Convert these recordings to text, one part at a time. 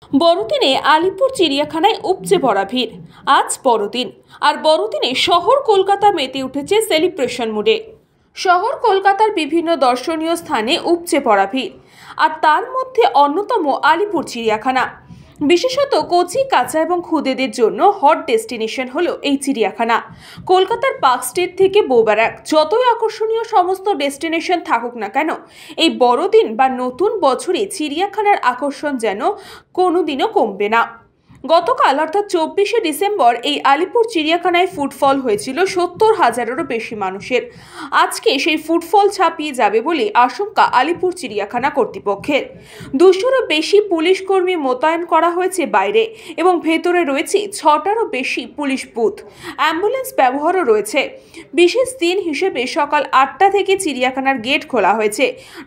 বড়দিনে আলিপুর চিড়িয়াখানায় উপচে পড়া ভিড়। আজ বড়দিন, আর বড়দিনে শহর কলকাতা মেতে উঠেছে সেলিব্রেশন মুডে। শহর কলকাতার বিভিন্ন দর্শনীয় স্থানে উপচে পড়া ভিড়, আর তার মধ্যে অন্যতম আলিপুর চিড়িয়াখানা। বিশেষত কচি কাঁচা এবং খুদেদের জন্য হট ডেস্টিনেশন হলো এই চিড়িয়াখানা। কলকাতার পার্ক স্ট্রিট থেকে বৌবারাক, যতই আকর্ষণীয় সমস্ত ডেস্টিনেশন থাকুক না কেন, এই বড়দিন বা নতুন বছরে চিড়িয়াখানার আকর্ষণ যেন কোনোদিনও কমবে না। গতকাল অর্থাৎ 24শে ডিসেম্বর এই আলিপুর চিড়িয়াখানায় ফুটফল হয়েছিল 70,000-এরও বেশি মানুষের। আজকে সেই ফুটফল ছাপিয়ে যাবে বলে আশঙ্কা আলিপুর চিড়িয়াখানা কর্তৃপক্ষের। 200-রও বেশি পুলিশ কর্মী মোতায়েন করা হয়েছে বাইরে, এবং ভেতরে রয়েছে 6টারও বেশি পুলিশ বুথ। অ্যাম্বুলেন্স ব্যবহারও রয়েছে। বিশেষ দিন হিসেবে সকাল 8টা থেকে চিড়িয়াখানার গেট খোলা হয়েছে।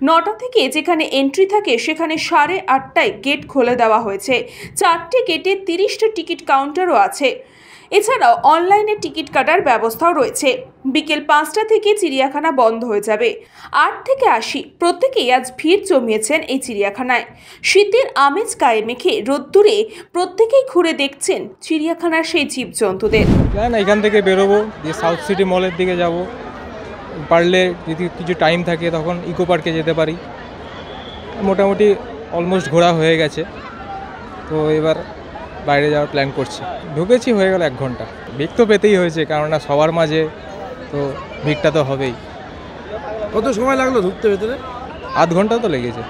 9টা থেকে যেখানে এন্ট্রি থাকে সেখানে 8:30টায় গেট খুলে দেওয়া হয়েছে। 4টে গেটে 30টা টিকিট কাউন্টারও আছে। এছাড়াও অনলাইনে টিকিট কাটার ব্যবস্থাও রয়েছে। বিকেল 5টা থেকে চিড়িয়াখানা বন্ধ হয়ে যাবে। 8 থেকে 80 প্রত্যেকেই আজ ভিড় জমিয়েছেন এই চিড়িয়াখানায়। শীতের আমেজ গায়ে মেখে রোদ্দুরে প্রত্যেকেই ঘুরে দেখছেন চিড়িয়াখানার সেই জীবজন্তুদের। এখান থেকে বেরোবো, দিয়ে সাউথ সিটি মলের দিকে যাব, পারলে যদি কিছু টাইম থাকে তখন ইকো পার্কে যেতে পারি। মোটামুটি অলমোস্ট ঘোরা হয়ে গেছে, তো এবার বাইরে যাওয়ার প্ল্যান করছি। ঢুকেছি হয়ে গেল 1 ঘন্টা। ভিড় তো পেতেই হয়েছে, কেননা সবার মাঝে তো ভিড়টা তো হবেই। কত সময় লাগলো ঢুকতে ভেতরে? আধ ঘন্টা তো লেগেছে।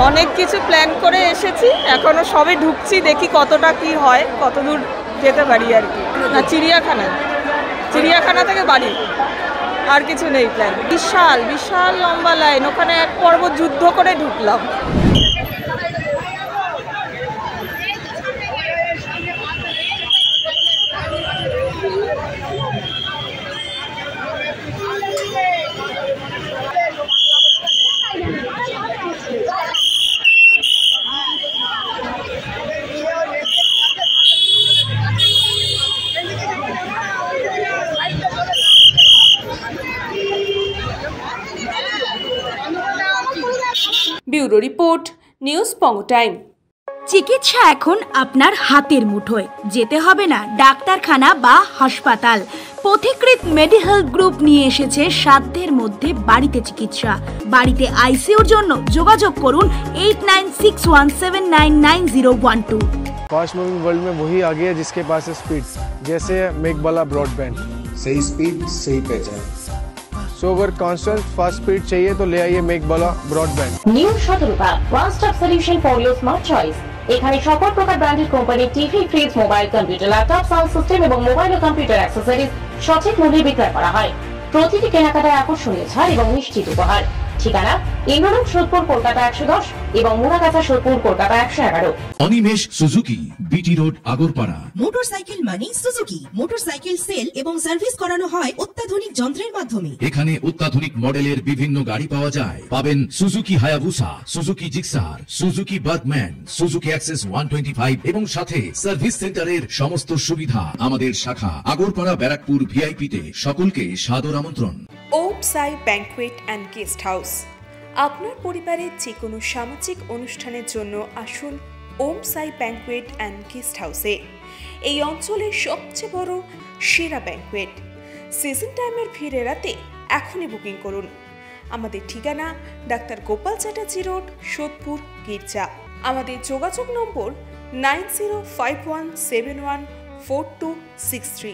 অনেক কিছু প্ল্যান করে এসেছি, এখনো সবে ঢুকছি, দেখি কতটা কি হয়, কত দূর যেতে পারি আর কি। না, চিড়িয়াখানা থেকে বাড়ি, আর কিছু নেই প্ল্যান। বিশাল বিশাল লম্বা লাইন, ওখানে এক পর্ব যুদ্ধ করে ঢুকলাম। ব্যুরো রিপোর্ট, নিউজ পঙ্গ টাইম। চিকিৎসা এখন আপনার হাতের মুঠোয়, যেতে হবে না ডাক্তারখানা বা হাসপাতাল। পথিকৃৎ মেডিহেলথ গ্রুপ নিয়ে এসেছে সাধ্যের মধ্যে বাড়িতে চিকিৎসা। বাড়িতে আইসিইউর জন্য যোগাযোগ করুন 8961799012। फास्ट मूविंग वर्ल्ड में वही आगे है जिसके पास है स्पीड, जैसे मेघबाला ब्रॉडबैंड। सही स्पीड सही पहचान। सो अगर कांस्टेंट फास्ट स्पीड चाहिए तो ले आइए Meghbala broadband. New Shatarupa one stop solution for your smart choice. এখানে সকল প্রকার ব্র্যান্ডেড কোম্পানির TV, fridge, mobile, computer, laptop, sound system এবং মোবাইল ও কম্পিউটার অ্যাক্সেসরিজ সঠিক মূল্যে বিক্রয় করা হয়। প্রতিটি কেনাকাটায় আকর্ষণীয় ছাড় এবং নিশ্চিত উপহার। ঠিকানা ইন্দ্রনগর, সোদপুর, কলকাতা 110 এবং Muragachha, Sodepur, Kolkata 111। Animesh Suzuki, BT road, Agarpara. Motorcycle মানে সুজুকি। মোটরসাইকেল সেল এবং সার্ভিস করানো হয় অত্যাধুনিক যন্ত্রের মাধ্যমে। এখানে অত্যাধুনিক মডেলের বিভিন্ন গাড়ি পাওয়া যায়। পাবেন Suzuki Hayabusa, Suzuki Gixxer, Suzuki Bergman, Suzuki access 125 এবং সাথে সার্ভিস সেন্টারের সমস্ত সুবিধা। আমাদের শাখা আগরপাড়া, ব্যারাকপুর ভিআইপি তে। সকলকে সাদর আমন্ত্রণ। ওম সাই ব্যাংকুয়েট অ্যান্ড গেস্ট হাউস। আপনার পরিবারের যে কোনো সামাজিক অনুষ্ঠানের জন্য আসুন ওম সাই ব্যাংকুয়েট অ্যান্ড গেস্ট হাউসে। এই অঞ্চলের সবচেয়ে বড় সেরা ব্যাংকুয়েট। সিজন টাইমের ভিড় এড়াতে এখনই বুকিং করুন। আমাদের ঠিকানা ডাক্তার গোপাল চ্যাটার্জি রোড, সোদপুর, গির্জা। আমাদের যোগাযোগ নম্বর 9051714263।